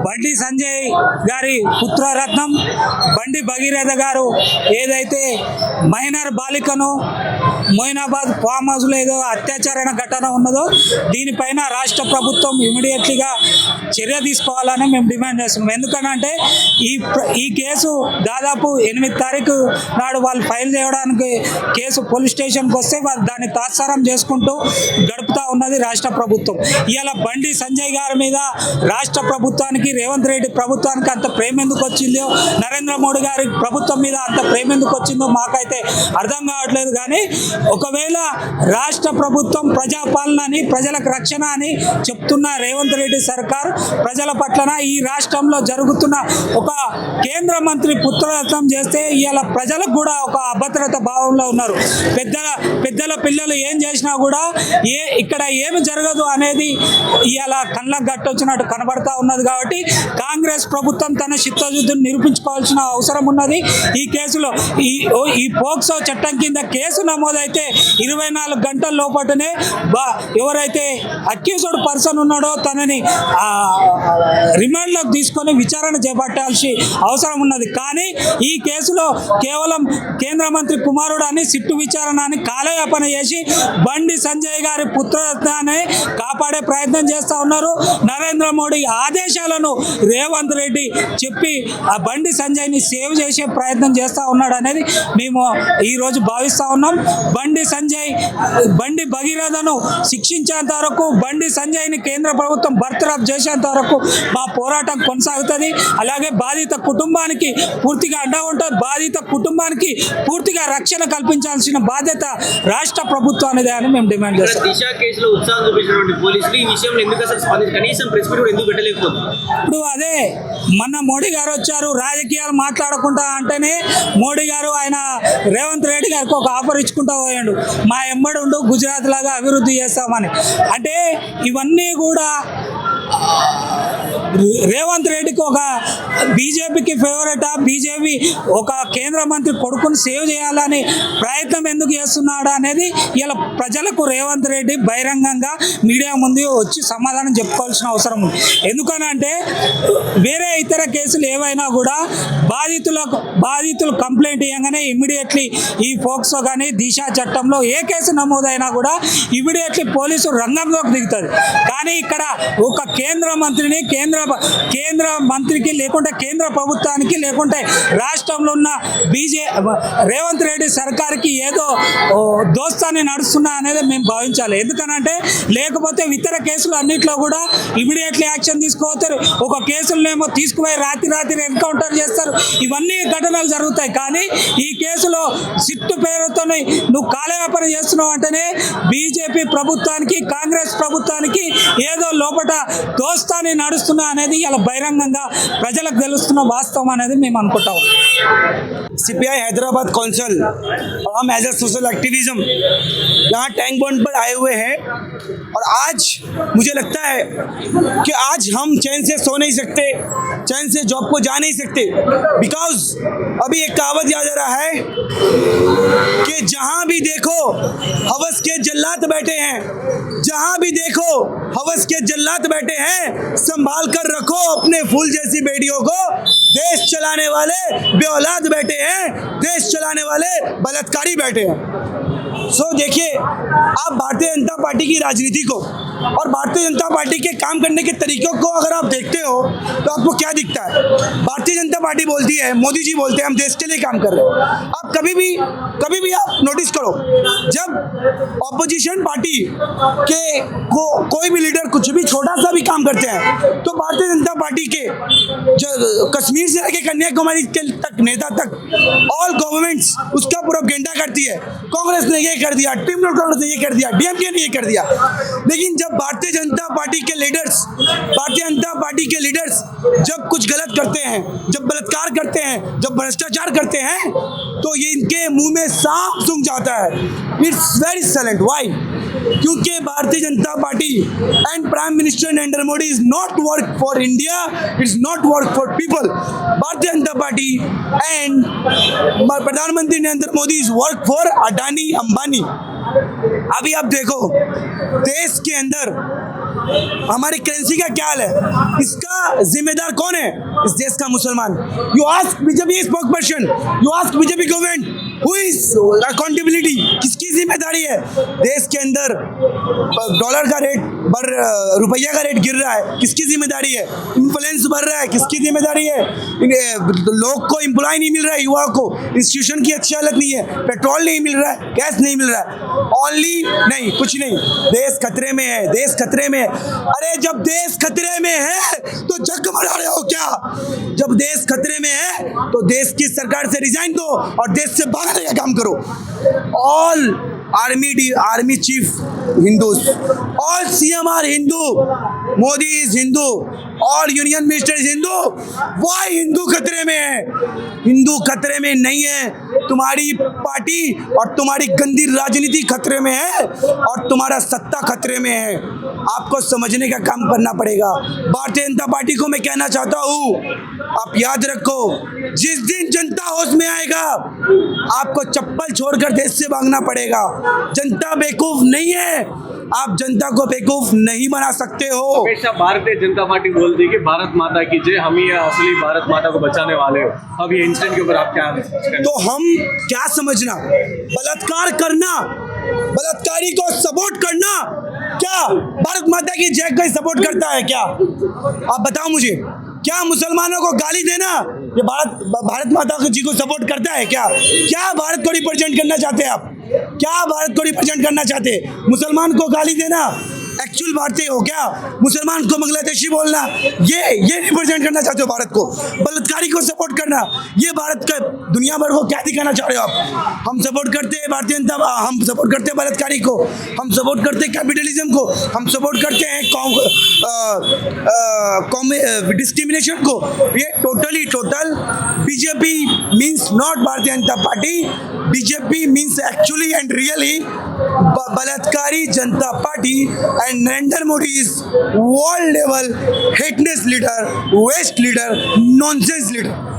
బండి సంజయ్ గారి పుత్రరత్నం బండి భగీరథ గారు ఏదైతే మైనర్ బాలికను మొయినాబాద్ ఫామ్ హౌస్లో ఏదో అత్యాచారణ ఘటన ఉన్నదో దీనిపైన రాష్ట్ర ప్రభుత్వం ఇమీడియట్లీగా చర్య తీసుకోవాలని మేము డిమాండ్ చేస్తున్నాం. ఎందుకంటే ఈ కేసు దాదాపు 8 తారీఖు నాడు వాళ్ళు ఫైల్ చేయడానికి కేసు పోలీస్ స్టేషన్కి వస్తే వాళ్ళు దాన్ని తాత్సారం చేసుకుంటూ గడుపుతూ ఉన్నది రాష్ట్ర ప్రభుత్వం. ఇవాళ బండి సంజయ్ గారి మీద రాష్ట్ర ప్రభుత్వానికి రేవంత్ రెడ్డి ప్రభుత్వానికి అంత ప్రేమ ఎందుకు వచ్చిందో, నరేంద్ర మోడీ గారి ప్రభుత్వం మీద అంత ప్రేమ ఎందుకు వచ్చిందో మాకైతే అర్థం కావట్లేదు. కానీ ఒకవేళ రాష్ట్ర ప్రభుత్వం ప్రజాపాలన అని ప్రజలకు రక్షణ అని చెప్తున్న రేవంత్ రెడ్డి సర్కార్ ప్రజల పట్లన ఈ రాష్ట్రంలో జరుగుతున్న ఒక కేంద్ర మంత్రి పుత్రరత్నం చేస్తే ఇవాళ ప్రజలకు కూడా ఒక అభద్రత భావంలో ఉన్నారు. పెద్దల పిల్లలు ఏం చేసినా కూడా ఇక్కడ ఏమి జరగదు అనేది ఇవాళ కళ్ళకు గట్టొచ్చినట్టు కనబడతా ఉన్నది. కాబట్టి కాంగ్రెస్ ప్రభుత్వం తన చిత్తశుద్ధిని నిరూపించుకోవాల్సిన అవసరం ఉన్నది. ఈ కేసులో ఈ పోక్సో చట్టం కింద కేసు నమోదైతే 24 గంటల లోపటనే ఎవరైతే అక్యూజ్డ్ పర్సన్ ఉన్నాడో తనని రిమాండ్లోకి తీసుకొని విచారణ చేపట్టాల్సి అవసరం ఉన్నది. కానీ ఈ కేసులో కేవలం కేంద్ర మంత్రి కుమారుడు అని సిట్టు విచారణ అని కాలయాపన చేసి బండి సంజయ్ గారి పుత్రరత్నాన్ని కాపాడే ప్రయత్నం చేస్తూ ఉన్నారు. నరేంద్ర మోడీ ఆదేశాలను రేవంత్ రెడ్డి చెప్పి ఆ బండి సంజయ్ని సేవ్ చేసే ప్రయత్నం చేస్తూ ఉన్నాడు అనేది మేము ఈరోజు భావిస్తూ ఉన్నాం. బండి భగీరథను శిక్షించేంత వరకు, బండి సంజయ్ని కేంద్ర ప్రభుత్వం బర్తరఫ్ చేసేంత వరకు మా పోరాటం కొనసాగుతుంది. అలాగే బాధిత కుటుంబానికి పూర్తిగా అండగా ఉంటుంది. బాధిత కుటుంబానికి పూర్తిగా రక్షణ కల్పించాల్సిన బాధ్యత రాష్ట్ర ప్రభుత్వానిదే అని మేము డిమాండ్ చేస్తాం. దిశ కేసులో ఉత్సాహం చూపించినటువంటి పోలీసులు ఈ విషయంలో ఎందుకు అసలు స్పందించి కనీసం ప్రెస్ మీట్ కూడా ఎందుకు పెట్టలేకపోతుంది? ఇప్పుడు అదే మొన్న మోడీ గారు వచ్చారు, రాజకీయాలు మాట్లాడకుండా అంటేనే మోడీ గారు ఆయన రేవంత్ రెడ్డి గారికి ఒక ఆఫర్ ఇచ్చుకుంటూ పోయాడు, మా ఎంబడి ఉండు గుజరాత్ లాగా అభివృద్ధి చేస్తామని. అంటే ఇవన్నీ కూడా రేవంత్ రెడ్డికి ఒక బీజేపీకి ఫేవరెటా, బీజేపీ ఒక కేంద్ర మంత్రి కొడుకుని సేవ్ చేయాలని ప్రయత్నం ఎందుకు చేస్తున్నాడు అనేది ఇలా ప్రజలకు రేవంత్ రెడ్డి బహిరంగంగా మీడియా ముందు వచ్చి సమాధానం చెప్పుకోవాల్సిన అవసరం ఉంది. ఎందుకనంటే వేరే ఇతర కేసులు ఏవైనా కూడా బాధితులు కంప్లైంట్ ఇవ్వగానే ఇమ్మీడియట్లీ ఈ పోక్సో కానీ దిశ చట్టంలో ఏ కేసు నమోదైనా కూడా ఇమ్మీడియట్లీ పోలీసు రంగంలోకి దిగుతుంది. కానీ ఇక్కడ ఒక కేంద్ర మంత్రికి లేకుంటే కేంద్ర ప్రభుత్వానికి లేకుంటే రాష్ట్రంలో ఉన్న రేవంత్ రెడ్డి సర్కార్కి ఏదో దోస్తాన్ని నడుస్తున్నా అనేది మేము భావించాలి. ఎందుకనంటే లేకపోతే ఇతర కేసులు అన్నింటిలో కూడా ఇమీడియట్లీ యాక్షన్ తీసుకోవచ్చు. ఒక కేసులనేమో తీసుకుపోయి రాత్రి ఎన్కౌంటర్ చేస్తారు. ఇవన్నీ ఘటనలు జరుగుతాయి. కానీ ఈ కేసులో సిట్టు పేరుతో నువ్వు కాలయాపన చేస్తున్నావు అంటేనే బీజేపీ ప్రభుత్వానికి కాంగ్రెస్ ప్రభుత్వానికి ఏదో లోపల దోస్తాన్ని నడుస్తున్నా అనేది ఇలా బహిరంగంగా ప్రజలకు తెలుస్తున్న వాస్తవం అనేది మేము అనుకుంటాం. सीपीआई हैदराबाद काउंसिल और हम एज ए सोशल एक्टिविज्म यहाँ टैंक बंड पर आए हुए हैं और आज मुझे लगता है कि आज हम चैन से सो नहीं सकते, चैन से जॉब को जा नहीं सकते, बिकॉज अभी एक कहावत याद आ रहा है कि जहाँ भी देखो हवस के जल्लाद बैठे हैं, जहाँ भी देखो हवस के जल्लाद बैठे हैं, संभाल कर रखो अपने फूल जैसी बेटियों को, देश चलाने वाले बेऔलाद बैठे हैं, देश चलाने वाले बलात्कारी बैठे हैं। देखिए आप भारतीय जनता पार्टी की राजनीति को और भारतीय जनता पार्टी के काम करने के तरीकों को अगर आप देखते हो तो आपको क्या दिखता है? भारतीय जनता पार्टी बोलती है, मोदी जी बोलते हैं हम देश के लिए काम कर रहे हैं। आप कभी भी आप नोटिस करो, जब ऑपोजिशन पार्टी के कोई भी लीडर कुछ भी छोटा सा भी काम करते हैं तो भारतीय जनता पार्टी के कश्मीर से लेकर कन्याकुमारी तक नेता तक ऑल गवर्नमेंट्स उसका प्रोपेगेंडा करती है। कांग्रेस ने ये कर दिया, तृणमूल कांग्रेस ने ये कर दिया, डीएमके ने ये कर दिया। लेकिन जब भारतीय जनता पार्टी के लीडर्स जब कुछ गलत करते हैं, जब बलात्कार करते हैं, जब भ्रष्टाचार करते हैं तो ये इनके मुंह में सांप सूंघ जाता है। It's very silent. व्हाई? क्योंकि भारतीय Janata party and prime minister Narendra Modi is not work for India, it's not work for people. भारतीय जनता पार्टी एंड प्रधानमंत्री Narendra Modi is work for Adani Ambani. अभी आप देखो देश के अंदर हमारी करेंसी का क्या हाल है, इसका जिम्मेदार कौन है? इस देश का मुसलमान। You ask BJP spoke person, you ask BJP government, who is accountability, किसकी जिम्मेदारी है? देश के अंदर डॉलर का रेट रुपया का रेट गिर रहा है, किसकी जिम्मेदारी है? इन्फ्लुएंस बढ़ रहा है, किसकी जिम्मेदारी है? लोग को एम्प्लॉय नहीं मिल रहा है, युवा को इंस्टीट्यूशन की अच्छी हालत नहीं है, पेट्रोल नहीं मिल रहा है, गैस नहीं मिल रहा है, ओनली नहीं, कुछ नहीं, देश खतरे में है, देश खतरे में है। अरे जब देश खतरे में है तो जग मना रहे हो क्या? जब देश खतरे में है तो देश की सरकार से रिजाइन दो और देश से भागने का काम करो। All army chief Hindus, all CM are Hindu, Modi is Hindu, all union minister is Hindu. Why Hindu खतरे में है? हिंदू खतरे में नहीं है, तुम्हारी पार्टी और तुम्हारी गंदी राजनीति खतरे में है और तुम्हारा सत्ता खतरे में है। आपको समझने का काम करना पड़ेगा। भारतीय जनता पार्टी को मैं कहना चाहता हूँ, आप याद रखो, जिस दिन जनता होश में आएगा आपको चप्पल छोड़कर देश से भागना पड़ेगा। जनता बेवकूफ नहीं है, आप जनता को बेवकूफ नहीं बना सकते हो। हमेशा भारतीय जनता पार्टी बोलती है कि भारत माता की जय, हम ही असली भारत माता को बचाने वाले हो। अब ये इंसिडेंट के ऊपर आप क्या कहते? तो हम क्या समझना, बलात्कार करना, बलात्कारी को सपोर्ट करना क्या भारत माता की जय को सपोर्ट करता है क्या? आप बताओ मुझे, क्या मुसलमानों को गाली देना ये भारत माता जी को सपोर्ट करता है क्या? क्या भारत को रिप्रेजेंट करना चाहते हैं आप? क्या भारत को रिप्रेजेंट करना चाहते हैं? मुसलमान को गाली देना एक्चुअल भारतीय हो क्या? मुसलमान को बांग्लादेशी बोलना ये रिप्रेजेंट करना चाहते हो भारत को? बलात्कारी को सपोर्ट करना, ये भारत का दुनिया भर को क्या दिखाना चाह रहे हो आप? हम सपोर्ट करते हैं भारतीय जनता, हम सपोर्ट करते हैं बलात्कारी को, हम सपोर्ट करते हैं कैपिटलिज्म को, हम सपोर्ट करते हैं डिस्क्रिमिनेशन को। ये total BJP means not Bharatiya Janata Party, BJP means actually and really बलात्कारी Janata party. And Narendra Modi is world level hateness leader, waste leader, nonsense leader.